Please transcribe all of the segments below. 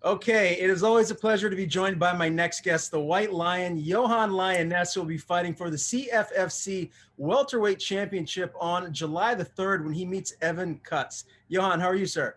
Okay, it is always a pleasure to be joined by my next guest, the White Lion, Yohan Lainesse, who will be fighting for the CFFC welterweight championship on July the 3rd when he meets Evan Cutts. Yohan, how are you, sir?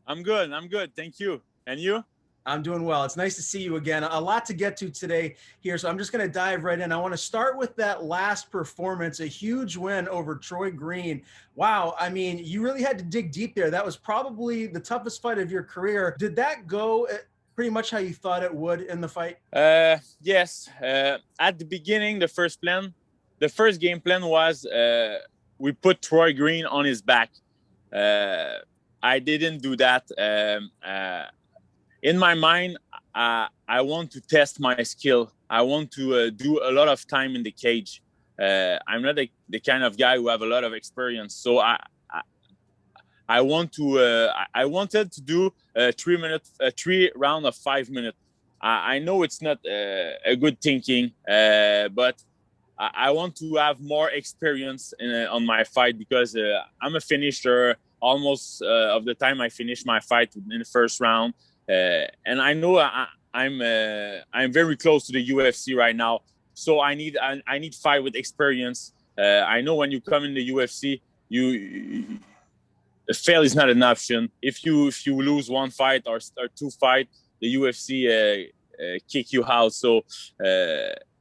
I'm good. I'm good. Thank you. And you? I'm doing well. It's nice to see you again. A lot to get to today here, so I'm just going to dive right in. I want to start with that last performance, a huge win over Troy Green. Wow, I mean, you really had to dig deep there. That was probably the toughest fight of your career. Did that go pretty much how you thought it would in the fight? Yes. At the beginning, the first game plan was we put Troy Green on his back. Uh, I didn't do that. In my mind, I want to test my skill. I want to do a lot of time in the cage. I'm not the kind of guy who have a lot of experience, so I want to. I wanted to do a 3 minute, a 3 round of 5 minutes. I know it's not a good thinking, but I want to have more experience on my fight because I'm a finisher. Almost of the time I finish my fight in the first round, and I know I'm very close to the UFC right now. So I need fight with experience. I know when you come in the UFC, you fail is not an option. If you lose one fight or two fight, the UFC kick you out. So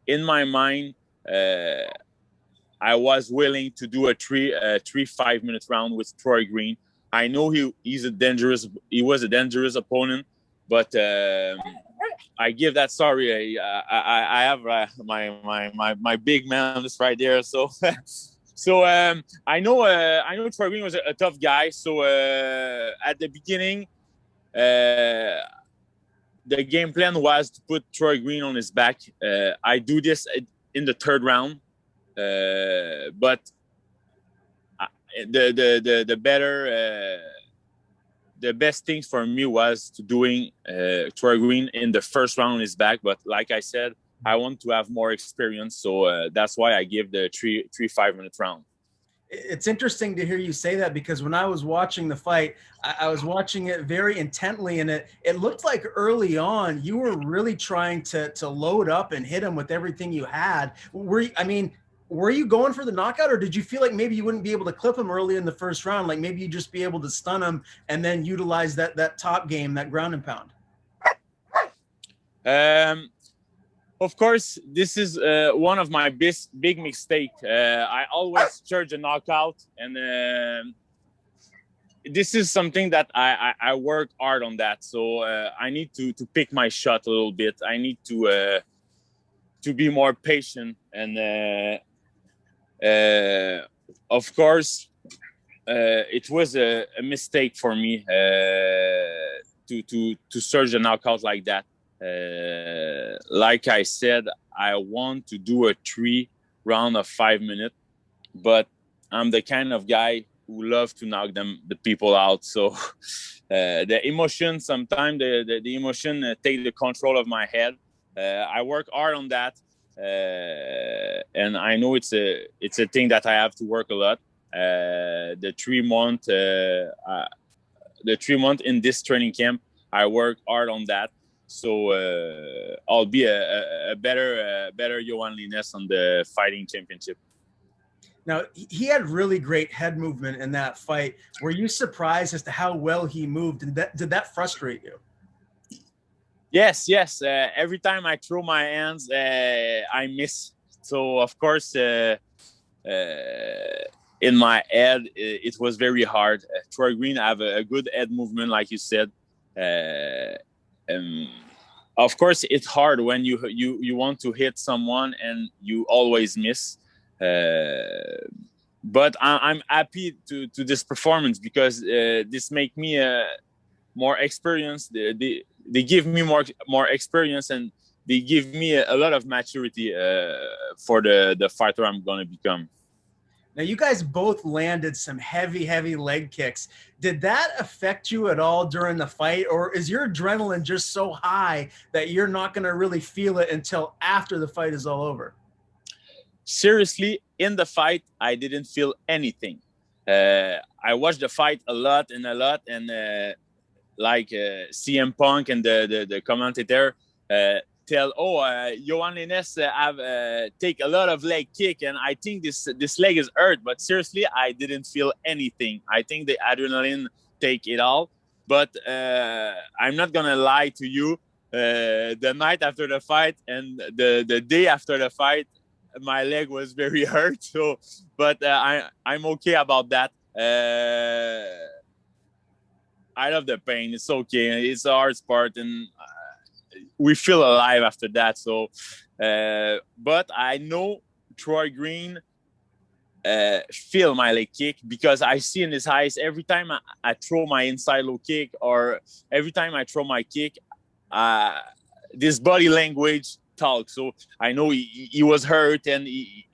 in my mind, I was willing to do a 5 minute round with Troy Green. I know he was a dangerous opponent, but I give that sorry. I have my big man on this right there. So so I know Troy Green was a tough guy. So at the beginning, the game plan was to put Troy Green on his back. I do this in the third round, but the better. The best thing for me was to doing Troy Green in the first round on his back. But like I said, I want to have more experience, so that's why I give the 5 minute round. It's interesting to hear you say that because when I was watching the fight, I was watching it very intently, and it looked like early on you were really trying to load up and hit him with everything you had. Were you going for the knockout, or did you feel like maybe you wouldn't be able to clip him early in the first round? Like maybe you'd just be able to stun him and then utilize that top game, that ground and pound? Of course, this is one of my big mistake. I always charge a knockout, and this is something that I work hard on that. So I need to pick my shot a little bit. I need to be more patient, and of course, it was a mistake for me to surge a knockout like that. Like I said, I want to do a 3 round of 5 minutes, but I'm the kind of guy who love to knock the people out. So the emotion, sometimes the emotion take the control of my head. I work hard on that, and I know it's a thing that I have to work a lot. The 3 month, in this training camp, I work hard on that. So I'll be a better Yohan Lainesse on the fighting championship. Now, he had really great head movement in that fight. Were you surprised as to how well he moved? Did that frustrate you? Yes. Every time I throw my hands, I miss. So of course, in my head, it was very hard. Troy Green have a good head movement, like you said. Of course, it's hard when you want to hit someone and you always miss. But I'm happy to this performance because this make me more experienced. They give me more experience, and they give me a lot of maturity for the fighter I'm going to become. Now, you guys both landed some heavy leg kicks. Did that affect you at all during the fight, or is your adrenaline just so high that you're not going to really feel it until after the fight is all over? Seriously, in the fight, I didn't feel anything. I watched the fight a lot, and CM Punk and the commentator tell, Yohan Lainesse have take a lot of leg kick, and I think this leg is hurt. But seriously, I didn't feel anything. I think the adrenaline take it all. But I'm not gonna lie to you. The night after the fight and the day after the fight, my leg was very hurt. So, but I'm okay about that. I love the pain. It's okay. It's a hard sport, and we feel alive after that. So, but I know Troy Green feel my leg kick because I see in his eyes every time I throw my inside low kick or every time I throw my kick, this body language talks. So I know he was hurt and he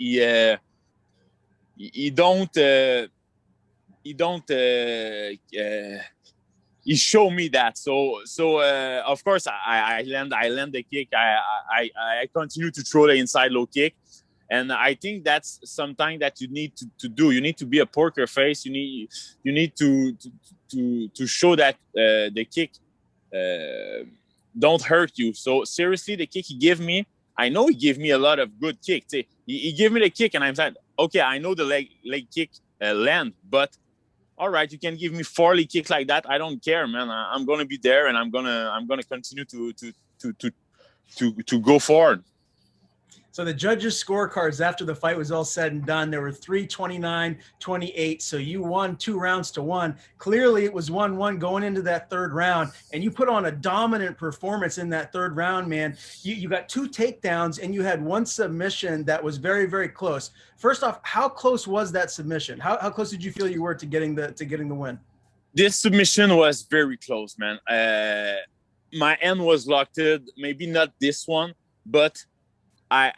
showed me that. So of course I land the kick. I continue to throw the inside low kick. And I think that's something that you need to do. You need to be a poker face. You need to show that the kick don't hurt you. So seriously, the kick he gave me, I know he gave me a lot of good kicks. He gave me the kick, and I'm like, okay, I know the leg kick land, but all right, you can give me 4 leg kicks like that. I don't care, man. I'm gonna be there, and I'm gonna continue to go forward. So the judges' scorecards after the fight was all said and done, there were 3 29-28. So you won 2 rounds to 1. Clearly it was 1-1 going into that third round, and you put on a dominant performance in that third round, man. You got 2 takedowns and you had 1 submission that was very, very close. First off, how close was that submission? How close did you feel you were to getting the win? This submission was very close, man. My hand was locked in, maybe not this one, but I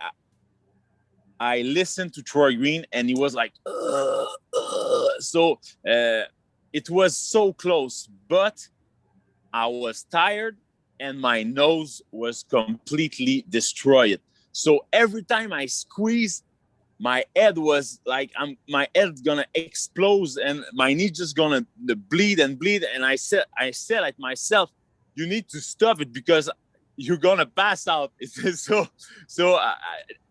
listened to Troy Green and he was like, so it was so close, but I was tired and my nose was completely destroyed. So every time I squeezed, my head was like, my head's gonna explode and my knee just gonna bleed. And I said at myself, you need to stop it because you're gonna pass out. So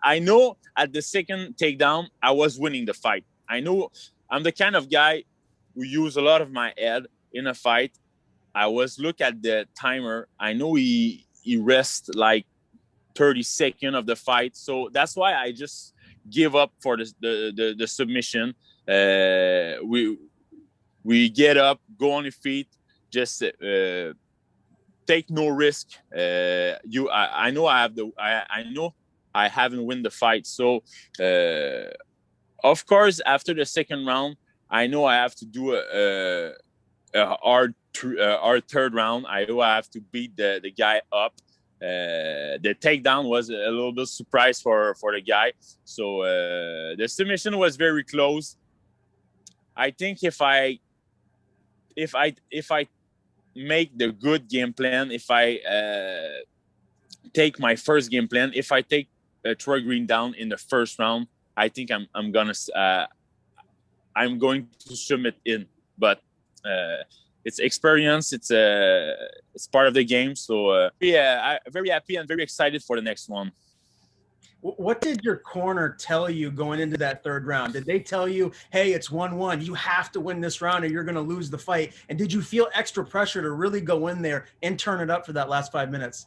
I know at the second takedown, I was winning the fight. I know I'm the kind of guy who use a lot of my head in a fight. I was look at the timer. I know he rests like 30 seconds of the fight. So that's why I just give up for the submission. We get up, go on your feet, just take no risk. I know I know I haven't win the fight. So of course, after the second round, I know I have to do our third round. I know I have to beat the guy up. The takedown was a little bit surprise for the guy. So the submission was very close. I think if I make the good game plan, if I take my first game plan, if I take Troy Green down in the first round, I think I'm going to submit in. But it's experience. It's part of the game. So I'm very happy and very excited for the next one. What did your corner tell you going into that third round? Did they tell you, hey, it's 1-1, you have to win this round or you're going to lose the fight? And did you feel extra pressure to really go in there and turn it up for that last 5 minutes?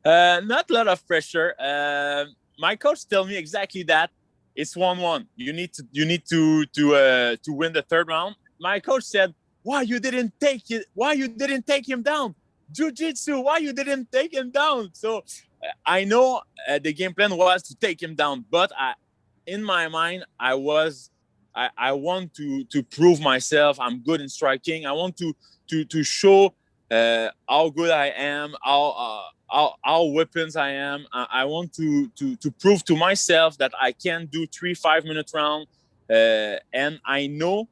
Not a lot of pressure. My coach told me exactly that. It's 1-1. You need to win the third round. My coach said, why you didn't take it? Why you didn't take him down? Jiu-jitsu, why you didn't take him down? So I know the game plan was to take him down, but in my mind, I want to prove myself. I'm good in striking. I want to show how good I am, how weapons I am. I want to prove to myself that I can do 3 5-minute round, and I know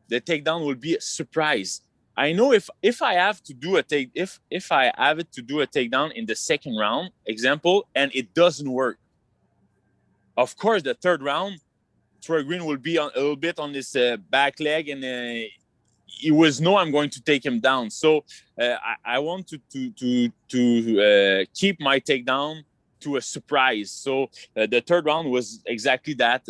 the takedown will be a surprise. I know if I have to do if I have it to do a takedown in the second round, example, and it doesn't work, of course the third round, Troy Green will be a little bit on this back leg, and he was no, I'm going to take him down. So I want to keep my takedown to a surprise. So the third round was exactly that.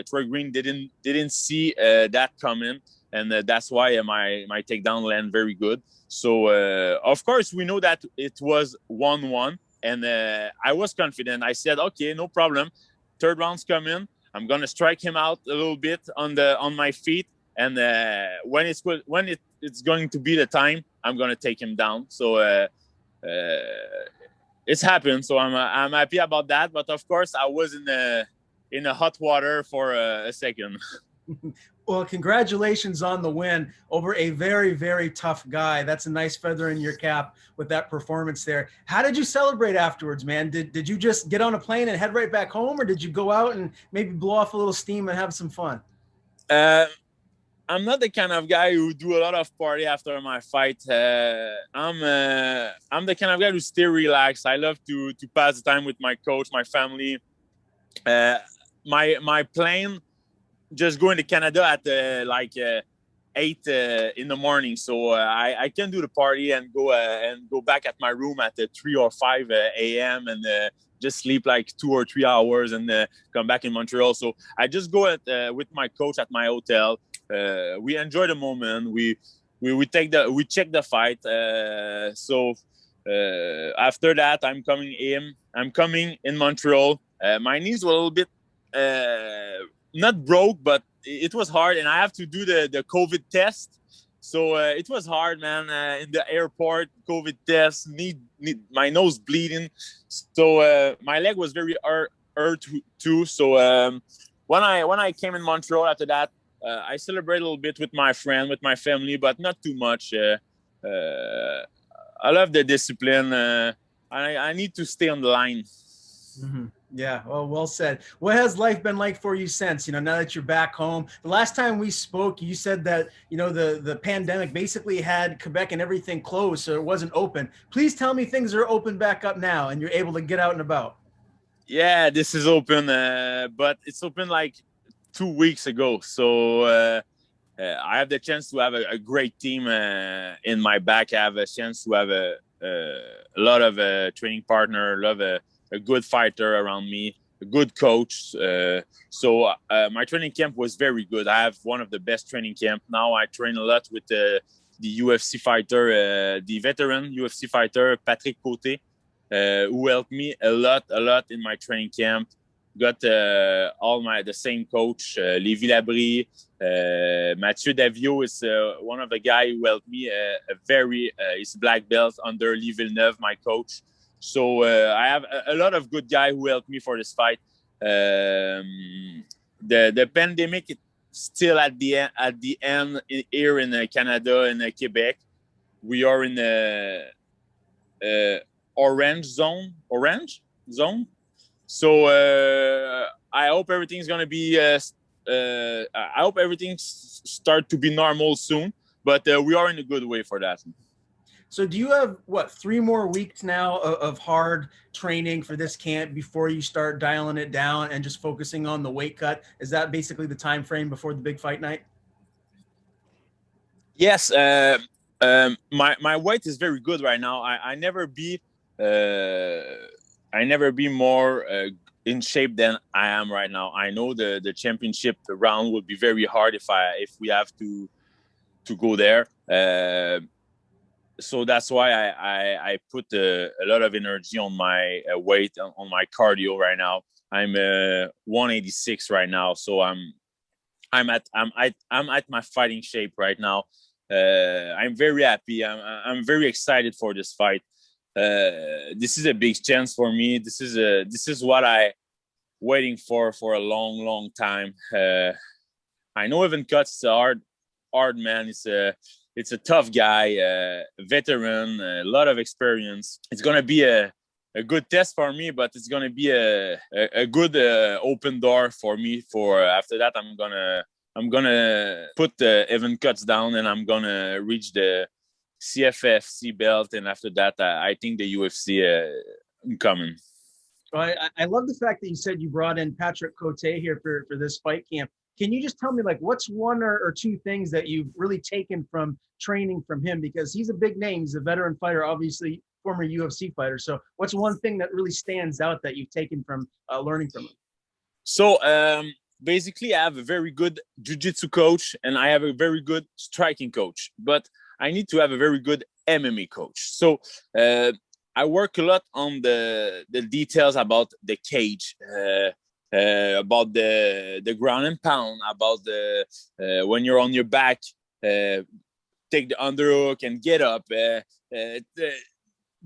Troy Green didn't see that coming, and that's why my takedown landed very good. So of course we know that it was 1-1, and I was confident. I said, okay, no problem. Third round's coming. I'm gonna strike him out a little bit on my feet, and when it's going to be the time, I'm gonna take him down. So it's happened. So I'm happy about that. But of course, I was in a hot water for a second. Well, congratulations on the win over a very, very tough guy. That's a nice feather in your cap with that performance there. How did you celebrate afterwards, man? Did you just get on a plane and head right back home, or did you go out and maybe blow off a little steam and have some fun? I'm not the kind of guy who do a lot of party after my fight. I'm the kind of guy who stay relaxed. I love to pass the time with my coach, my family. My plane just going to Canada at 8 in the morning, so I can do the party and go back at my room at 3 or 5 a.m. and just sleep like 2 or 3 hours and come back in Montreal. So I just go with my coach at my hotel. We enjoy the moment. We check the fight. So after that, I'm coming in Montreal. My knees were a little bit not broke, but it was hard, and I have to do the COVID test. So it was hard, man. In the airport, COVID test, need my nose bleeding. So my leg was very hurt too. So when I came in Montreal after that, I celebrated a little bit with my friend, with my family, but not too much. I love the discipline. I need to stay on the line. Mm-hmm. Yeah, well said. What has life been like for you since, now that you're back home? The last time we spoke, you said that, the pandemic basically had Quebec and everything closed, so it wasn't open. Please tell me things are open back up now and you're able to get out and about. Yeah, this is open, but it's open like 2 weeks ago. So I have the chance to have a great team in my back. I have a chance to have a lot of training partner, a good fighter around me, a good coach. So my training camp was very good. I have one of the best training camp. Now I train a lot with the UFC fighter, the veteran UFC fighter, Patrick Côté, who helped me a lot in my training camp. Got the same coach, Lévi Labrie. Mathieu Davio is one of the guys who helped me he's black belt under Lee Villeneuve, my coach. So I have a lot of good guys who helped me for this fight. The pandemic is still at the end here in Canada and Quebec. We are in the orange zone. So I hope everything's gonna be. I hope everything start to be normal soon. But we are in a good way for that. So do you have 3 more weeks now of hard training for this camp before you start dialing it down and just focusing on the weight cut? Is that basically the time frame before the big fight night? Yes, my weight is very good right now. I never be more in shape than I am right now. I know the championship round will be very hard if we have to go there. So that's why I put a lot of energy on my weight, on my cardio right now. I'm 186 right now, so I'm at my fighting shape right now. I'm very happy. I'm very excited for this fight. This is a big chance for me. This is what I waiting for a long time. I know Evan Cutts is a hard man. It's a tough guy, a veteran, a lot of experience. It's gonna be a good test for me, but it's gonna be a good open door for me. For after that, I'm gonna put Evan Cutts down, and I'm gonna reach the CFFC belt, and after that, I think the UFC coming. Well, I love the fact that you said you brought in Patrick Côté here for this fight camp. Can you just tell me, like, what's one or two things that you've really taken from training from him? Because he's a big name. He's a veteran fighter, obviously former UFC fighter. So what's one thing that really stands out that you've taken from learning from him? So basically, I have a very good jiu-jitsu coach and I have a very good striking coach, but I need to have a very good MMA coach. So I work a lot on the details about the cage, about the ground and pound, about the when you're on your back, take the underhook and get up.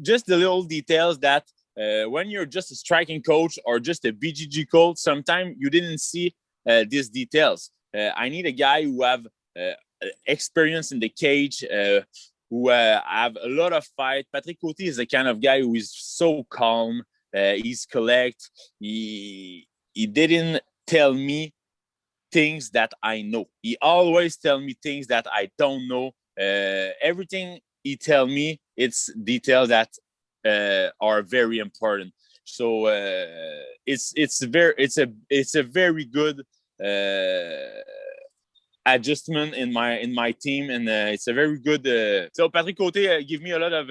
Just the little details that when you're just a striking coach or just a BGG coach, sometimes you didn't see these details. I need a guy who have experience in the cage, who have a lot of fight. Patrick Coty is the kind of guy who is so calm. He's collect. He didn't tell me things that I know. He always tell me things that I don't know. Everything he tell me, it's details that are very important. So it's a very good adjustment in my team, and it's a very good. So Patrick Coté give me a lot of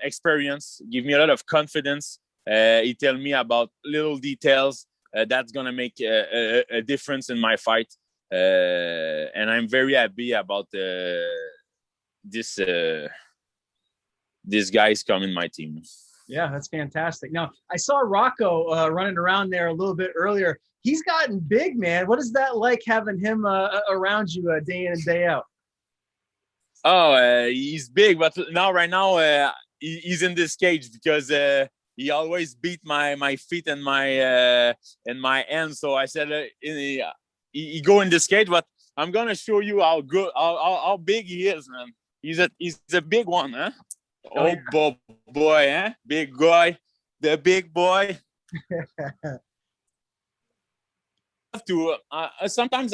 experience, give me a lot of confidence. He tell me about little details that's gonna make a difference in my fight, and I'm very happy about this guys come in my team. Yeah, that's fantastic. Now, I saw Rocco running around there a little bit earlier. He's gotten big, man. What is that like having him around you day in and day out? Oh, he's big, but right now, he's in this cage because he always beat my feet and my hands. So I said he go in this cage, but I'm gonna show you how big he is, man. He's a big one, huh? Oh, yeah. Boy, eh? Big guy, the big boy. Have to sometimes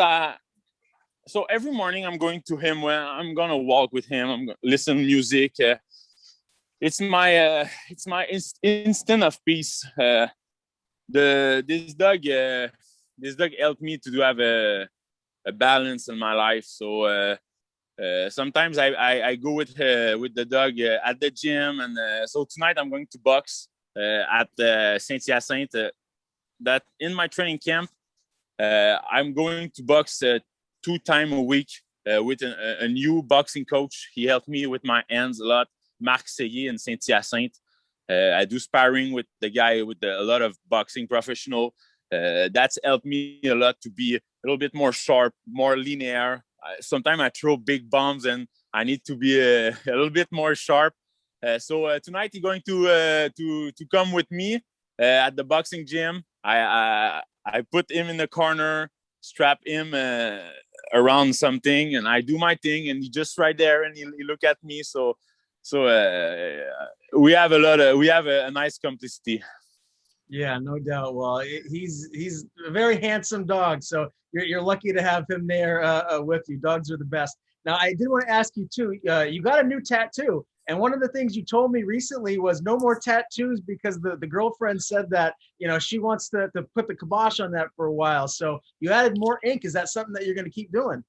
so every morning I'm going to him when I'm gonna walk with him. I'm gonna listen to music. It's my instant of peace. This dog helped me to have a balance in my life. So sometimes I go with the dog at the gym, and so tonight I'm going to box at Saint-Hyacinthe. That in my training camp, I'm going to box 2 times a week with a new boxing coach. He helped me with my hands a lot, Marc Seyer in Saint-Hyacinthe. I do sparring with the guy with a lot of boxing professional. That's helped me a lot to be a little bit more sharp, more linear. Sometimes I throw big bombs and I need to be a little bit more sharp. So tonight he's going to come with me at the boxing gym. I put him in the corner, strap him around something, and I do my thing, and he just right there, and he look at me. So we have a nice complicity. Yeah, no doubt. Well, he's a very handsome dog, so you're lucky to have him there with you. Dogs are the best. Now, I did want to ask you too. You got a new tattoo, and one of the things you told me recently was no more tattoos because the girlfriend said that she wants to put the kibosh on that for a while. So you added more ink. Is that something that you're going to keep doing?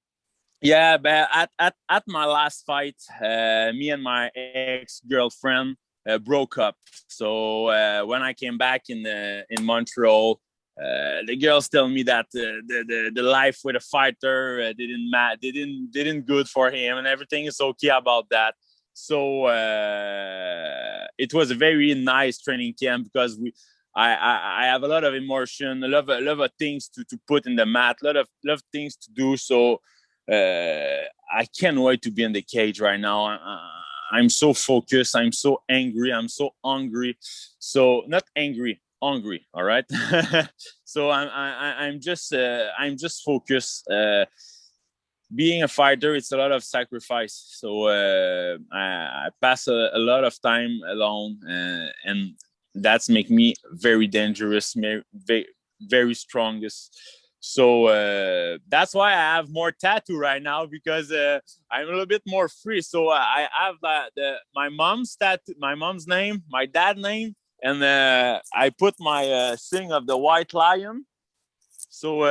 Yeah, but at my last fight, me and my ex-girlfriend broke up. So when I came back in Montreal, the girls tell me that the life with a fighter didn't good for him, and everything is okay about that. So it was a very nice training camp because I have a lot of emotion, a lot of things to put in the mat, a lot of things to do. So I can't wait to be in the cage right now. I'm so focused. I'm so angry. I'm so hungry. So not angry, hungry. All right. So I'm just focused. Being a fighter, it's a lot of sacrifice. So I pass a lot of time alone, and that's make me very dangerous, very, very strongest. So that's why I have more tattoo right now, because I'm a little bit more free. So I have my mom's tattoo, my mom's name, my dad's name, and I put my thing of the white lion. So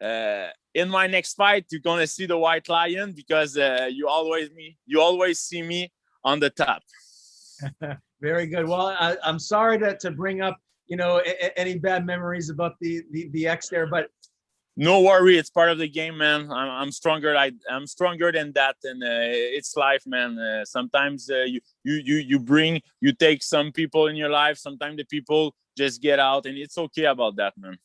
in my next fight, you're gonna see the White Lion because you always see me on the top. Very good. Well, I'm sorry to bring up, any bad memories about the ex there, but no worry, it's part of the game, man. I'm stronger. I'm stronger than that, and it's life, man. Sometimes you take some people in your life. Sometimes the people just get out, and it's okay about that, man.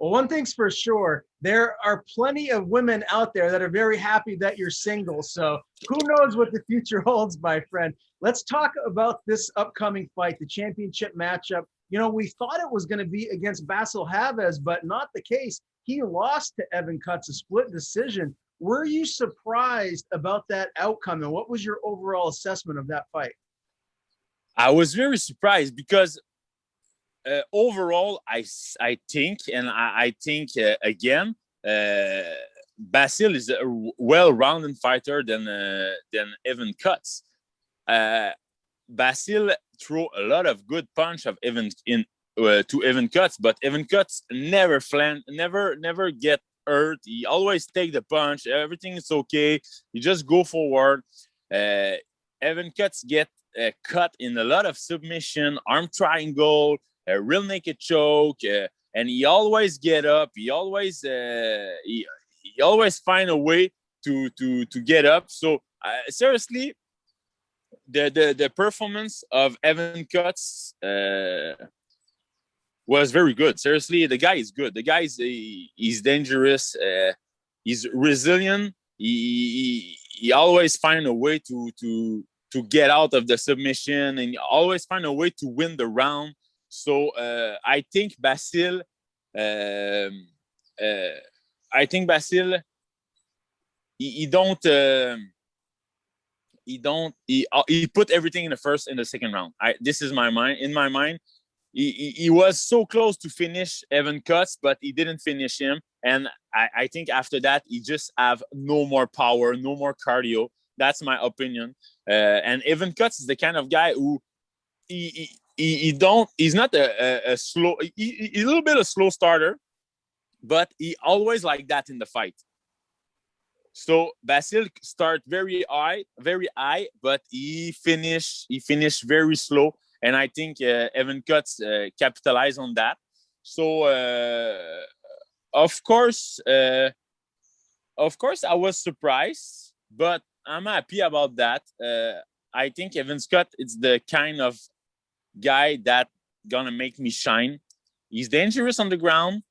Well, one thing's for sure, there are plenty of women out there that are very happy that you're single. So who knows what the future holds, my friend. Let's talk about this upcoming fight, the championship matchup. We thought it was going to be against Basil Havez, but not the case. He lost to Evan Cutts, a split decision. Were you surprised about that outcome, and what was your overall assessment of that fight? I was very surprised because overall, I think, and I think again, Basil is a well-rounded fighter than Evan Cutts. Basil threw a lot of good punch of to Evan Cutts, but Evan Cutts never get hurt. He always take the punch. Everything is okay. He just go forward. Evan Cutts get cut in a lot of submission, arm triangle, a real naked choke, and he always get up. He always find a way to get up. So seriously, the performance of Evan Cutts was very good. Seriously, the guy is good. The guy he's dangerous. He's resilient. He always find a way to get out of the submission, and he always find a way to win the round. So I think Basil. He put everything in the first and the second round. This is my mind. In my mind, he was so close to finish Evan Cutts, but he didn't finish him. And I think after that, he just have no more power, no more cardio. That's my opinion. And Evan Cutts is the kind of guy who he's not a slow, he's a little bit a slow starter, but he always like that in the fight. So Basil start very high, but he finished very slow, and I think Evan Cutts capitalized on that. So of course, I was surprised, but I'm happy about that. I think Evan Cutts is the kind of guy that gonna make me shine. He's dangerous on the ground,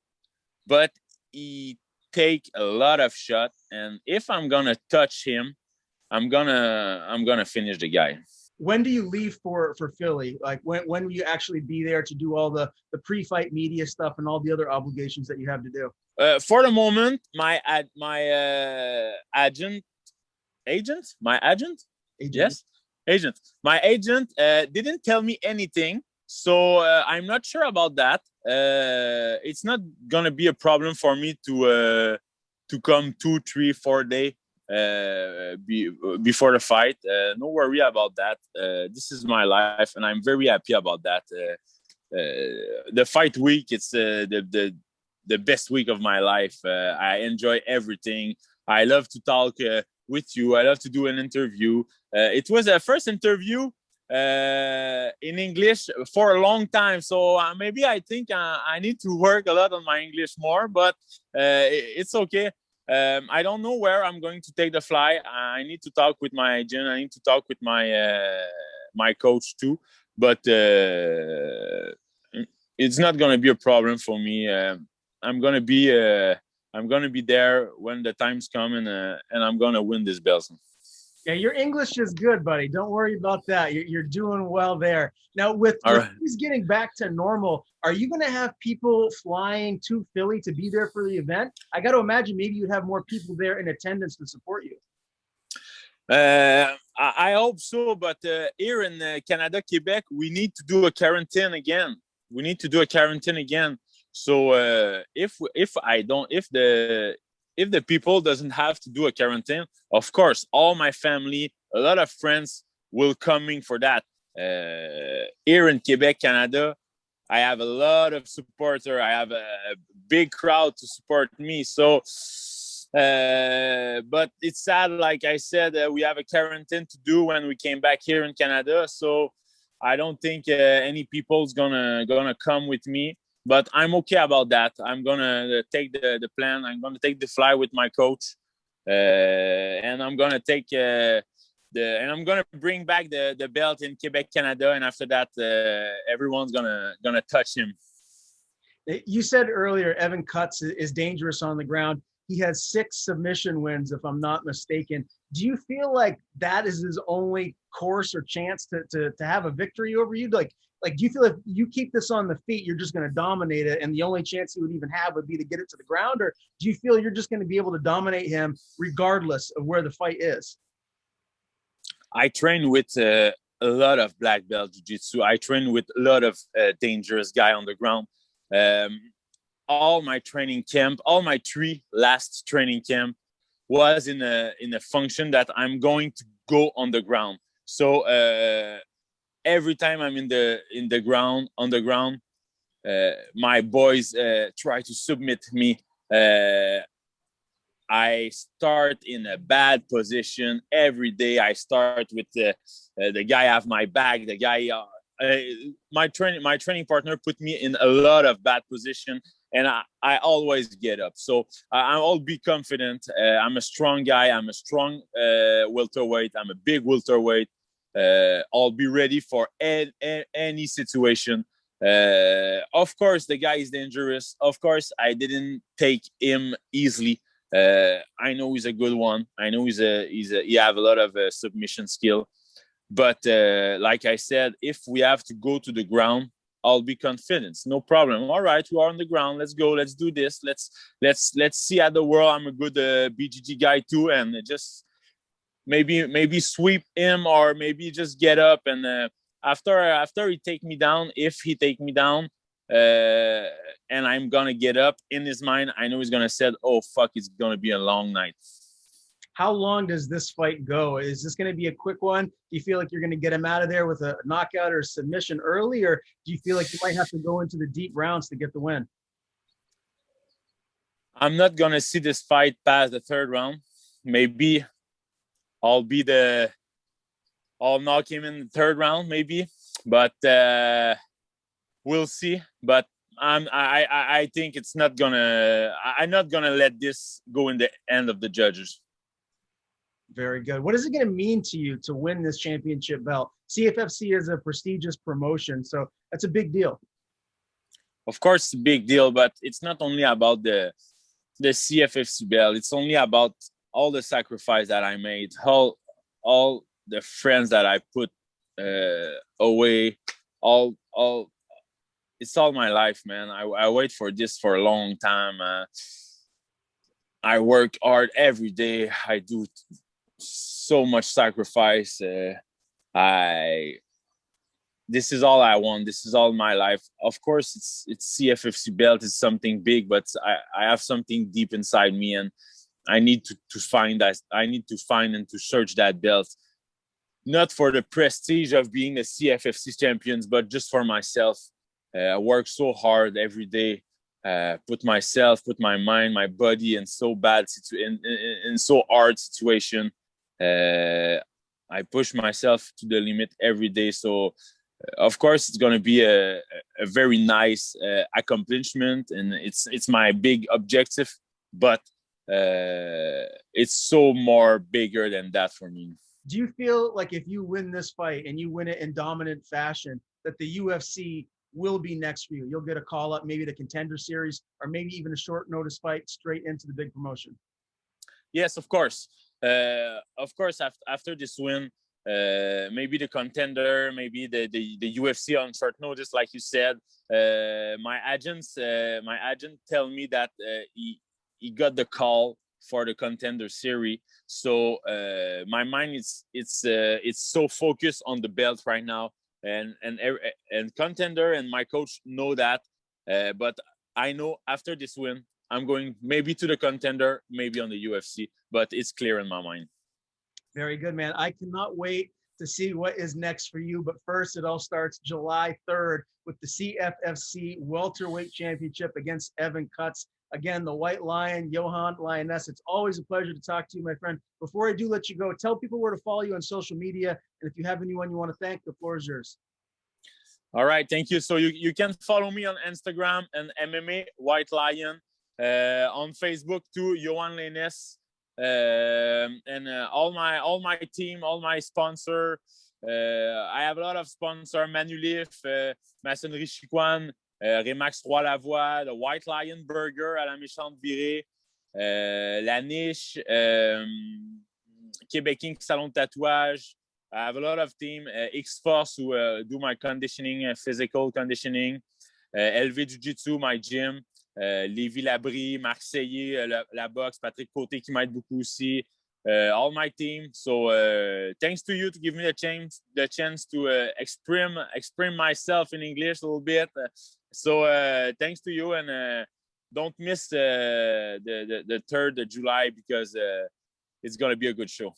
but he take a lot of shot, and if I'm gonna touch him, I'm gonna finish the guy. When do you leave for Philly? Like when will you actually be there to do all the pre-fight media stuff and all the other obligations that you have to do? For the moment, my agent, my agent didn't tell me anything, so I'm not sure about that. It's not gonna be a problem for me to come 2, 3, 4 days before the fight. No worry about that. This is my life, and I'm very happy about that. The fight week, it's the best week of my life. I enjoy everything. I love to talk with you. I love to do an interview. It was a first interview in English for a long time, so maybe I think I need to work a lot on my English more, but it's okay. I don't know where I'm going to take the fly. I need to talk with my agent. I need to talk with my my coach too, but it's not going to be a problem for me. I'm going to be there when the time's coming, and I'm going to win this belt. Yeah, your English is good, buddy. Don't worry about that. You're doing well there. Now, with things getting back to normal, are you going to have people flying to Philly to be there for the event? I got to imagine maybe you'd have more people there in attendance to support you. I hope so, but here in Canada, Quebec, we need to do a quarantine again. So if the people doesn't have to do a quarantine, of course, all my family, a lot of friends will coming for that. Here in Quebec, Canada, I have a lot of supporter. I have a big crowd to support me. So, but it's sad. Like I said, we have a quarantine to do when we came back here in Canada. So I don't think any people's gonna come with me. But I'm okay about that. I'm gonna take the plan. I'm gonna take the fly with my coach, and I'm gonna take and I'm gonna bring back the belt in Quebec, Canada. And after that, everyone's gonna touch him. You said earlier Evan Cutts is dangerous on the ground. He has 6 submission wins, if I'm not mistaken. Do you feel like that is his only course or chance to have a victory over you? Like, do you feel if you keep this on the feet, you're just going to dominate it, and the only chance he would even have would be to get it to the ground? Or do you feel you're just going to be able to dominate him regardless of where the fight is? I train with a lot of black belt jiu-jitsu. I train with a lot of dangerous guy on the ground. All my training camp, all my 3 last training camp was in a function that I'm going to go on the ground. So every time I'm on the ground, my boys try to submit me. I start in a bad position every day. I start with the guy have my back. The guy, my training partner put me in a lot of bad position, and I always get up. So I'll be confident. I'm a strong guy. I'm a strong welterweight. I'm a big welterweight. I'll be ready for any situation. Of course, the guy is dangerous. Of course, I didn't take him easily. I know he's a good one. I know he have a lot of submission skill. But like I said, if we have to go to the ground, I'll be confident. No problem. All right, we are on the ground. Let's go. Let's do this. Let's see at the world. I'm a good BGG guy too, and just maybe sweep him, or maybe just get up and after he take me down, if he take me down, and I'm gonna get up, in his mind, I know he's gonna say, "Oh fuck, it's gonna be a long night." How long does this fight go? Is this going to be a quick one? Do you feel like you're going to get him out of there with a knockout or a submission early, or do you feel like you might have to go into the deep rounds to get the win? I'm not gonna see this fight past the 3rd round. Maybe I'll knock him in the 3rd round, maybe, but we'll see. But I think it's not gonna. I'm not gonna let this go in the end of the judges. Very good. What is it going to mean to you to win this championship belt? CFFC is a prestigious promotion, so that's a big deal. Of course, it's a big deal, but it's not only about the CFFC belt. It's only about all the sacrifice that I made, all the friends that I put away, all. It's all my life, man. I wait for this for a long time. I work hard every day. I do so much sacrifice. This is all I want. This is all my life. Of course, it's CFFC belt is something big, but I have something deep inside me, and I need to find that. I need to find and to search that belt, not for the prestige of being a CFFC champions, but just for myself. I work so hard every day. Put my mind, my body in so bad in so hard situation. I push myself to the limit every day. So, of course, it's gonna be a very nice accomplishment, and it's my big objective. But it's so more bigger than that for me. Do you feel like if you win this fight and you win it in dominant fashion, that the UFC will be next for you? You'll get a call up, maybe the Contender Series, or maybe even a short notice fight straight into the big promotion? Yes, of course. After this win, maybe the Contender, maybe the UFC on short notice, like you said. My agent tell me that he got the call for the Contender Series. So my mind it's so focused on the belt right now. And Contender and my coach know that, but I know after this win, I'm going maybe to the Contender, maybe on the UFC, but it's clear in my mind. Very good, man. I cannot wait to see what is next for you. But first, it all starts July 3rd with the CFFC Welterweight Championship against Evan Cutts. Again, the White Lion, Yohan Lainesse. It's always a pleasure to talk to you, my friend. Before I do let you go, tell people where to follow you on social media. And if you have anyone you want to thank, the floor is yours. All right, thank you. So you can follow me on Instagram and MMA White Lion, on Facebook too, Yohan Lainesse, and all my team, all my sponsor. I have a lot of sponsors: Manulif, Maçonnerie Chicoine, Remax Trois-Lavoie, the White Lion Burger à la Méchante Virée, La Niche, Québec Inc. Salon de Tatouage. I have a lot of team, X-Force, who do my conditioning, physical conditioning, LV Jiu-Jitsu, my gym, Lévis-Labrie, Marseillais, la boxe, Patrick Côté qui m'aide beaucoup aussi, all my team. So thanks to you to give me the chance to express myself in English a little bit. So thanks to you, and don't miss the 3rd of July, because it's going to be a good show.